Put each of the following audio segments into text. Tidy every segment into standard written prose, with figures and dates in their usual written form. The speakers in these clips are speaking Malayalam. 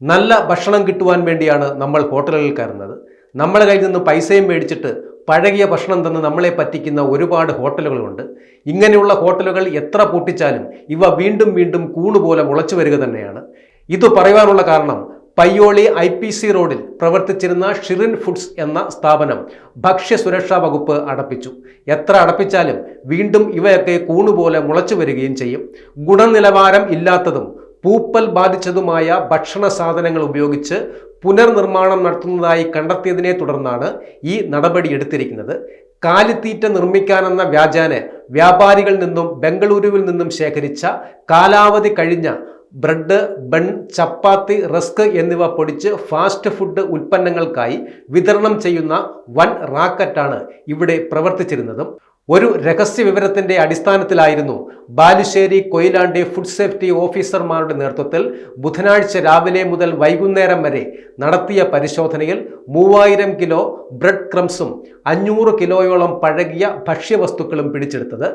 നല്ല ഭക്ഷണം കിട്ടുവാൻ വേണ്ടിയാണ് നമ്മൾ ഹോട്ടലുകളിൽ കയറുന്നത്. നമ്മളെ കയ്യിൽ നിന്ന് പൈസയും മേടിച്ചിട്ട് പഴകിയ ഭക്ഷണം തന്ന് നമ്മളെ പറ്റിക്കുന്ന ഒരുപാട് ഹോട്ടലുകളുണ്ട്. ഇങ്ങനെയുള്ള ഹോട്ടലുകൾ എത്ര പൂട്ടിച്ചാലും ഇവ വീണ്ടും വീണ്ടും കൂണുപോലെ മുളച്ചു വരിക തന്നെയാണ്. ഇത് പറയുവാനുള്ള കാരണം പയ്യോളി IPC റോഡിൽ പ്രവർത്തിച്ചിരുന്ന ഷിറിൻ ഫുഡ്സ് എന്ന സ്ഥാപനം ഭക്ഷ്യസുരക്ഷാ വകുപ്പ് അടപ്പിച്ചു. എത്ര അടപ്പിച്ചാലും വീണ്ടും ഇവയൊക്കെ കൂണുപോലെ മുളച്ചു വരികയും ചെയ്യും. ഗുണനിലവാരം ഇല്ലാത്തതും പൂപ്പൽ ബാധിച്ചതുമായ ഭക്ഷണ സാധനങ്ങൾ ഉപയോഗിച്ച് പുനർനിർമ്മാണം നടത്തുന്നതായി കണ്ടെത്തിയതിനെ തുടർന്നാണ് ഈ നടപടി എടുത്തിരിക്കുന്നത്. കാലിത്തീറ്റ നിർമ്മിക്കാനെന്ന വ്യാജേന വ്യാപാരികളിൽ നിന്നും ബംഗളൂരുവിൽ നിന്നും ശേഖരിച്ച കാലാവധി കഴിഞ്ഞ ബ്രെഡ്, ബൺ, ചപ്പാത്തി, റസ്ക് എന്നിവ പൊടിച്ച് ഫാസ്റ്റ് ഫുഡ് ഉൽപ്പന്നങ്ങൾക്കായി വിതരണം ചെയ്യുന്ന വൻ റാക്കറ്റാണ് ഇവിടെ പ്രവർത്തിച്ചിരുന്നതും. ഒരു രഹസ്യ വിവരത്തിന്റെ അടിസ്ഥാനത്തിലായിരുന്നു ബാലുശ്ശേരി കൊയിലാണ്ടി ഫുഡ് സേഫ്റ്റി ഓഫീസർമാരുടെ നേതൃത്വത്തിൽ ബുധനാഴ്ച രാവിലെ മുതൽ വൈകുന്നേരം വരെ നടത്തിയ പരിശോധനയിൽ 3000 കിലോ ബ്രെഡ് ക്രംസും 500 കിലോയോളം പഴകിയ ഭക്ഷ്യവസ്തുക്കളും പിടിച്ചെടുത്തത്.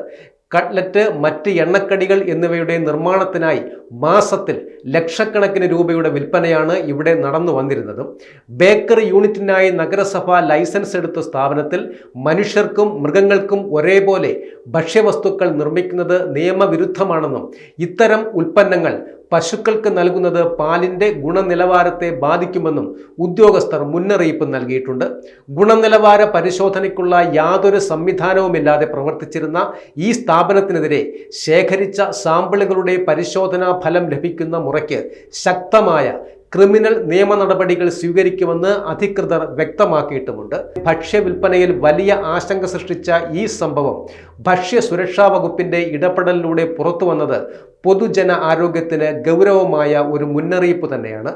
കട്ട്ലറ്റ്, മറ്റ് എണ്ണക്കടികൾ എന്നിവയുടെ നിർമ്മാണത്തിനായി മാസത്തിൽ ലക്ഷക്കണക്കിന് രൂപയുടെ വിൽപ്പനയാണ് ഇവിടെ നടന്നു വന്നിരുന്നത്. ബേക്കറി യൂണിറ്റിനായി നഗരസഭ ലൈസൻസ് എടുത്ത സ്ഥാപനത്തിൽ മനുഷ്യർക്കും മൃഗങ്ങൾക്കും ഒരേപോലെ ഭക്ഷ്യവസ്തുക്കൾ നിർമ്മിക്കുന്നത് നിയമവിരുദ്ധമാണെന്നും ഇത്തരം ഉൽപ്പന്നങ്ങൾ പശുക്കൾക്ക് നൽകുന്നത് പാലിന്റെ ഗുണനിലവാരത്തെ ബാധിക്കുമെന്നും ഉദ്യോഗസ്ഥർ മുന്നറിയിപ്പ് നൽകിയിട്ടുണ്ട്. ഗുണനിലവാര പരിശോധനയ്ക്കുള്ള യാതൊരു സംവിധാനവുമില്ലാതെ പ്രവർത്തിച്ചിരുന്ന ഈ സ്ഥാപനത്തിനെതിരെ ശേഖരിച്ച സാമ്പിളുകളുടെ പരിശോധനാ ഫലം ലഭിക്കുന്ന മുറയ്ക്ക് ശക്തമായ ക്രിമിനൽ നിയമ നടപടികൾ സ്വീകരിക്കുമെന്ന് അധികൃതർ വ്യക്തമാക്കിയിട്ടുമുണ്ട്. ഭക്ഷ്യവിൽപ്പനയിൽ വലിയ ആശങ്ക സൃഷ്ടിച്ച ഈ സംഭവം ഭക്ഷ്യസുരക്ഷാ വകുപ്പിന്റെ ഇടപെടലിലൂടെ പുറത്തു വന്നത് പൊതുജന ആരോഗ്യത്തിന് ഗൗരവമായ ഒരു മുന്നറിയിപ്പ് തന്നെയാണ്.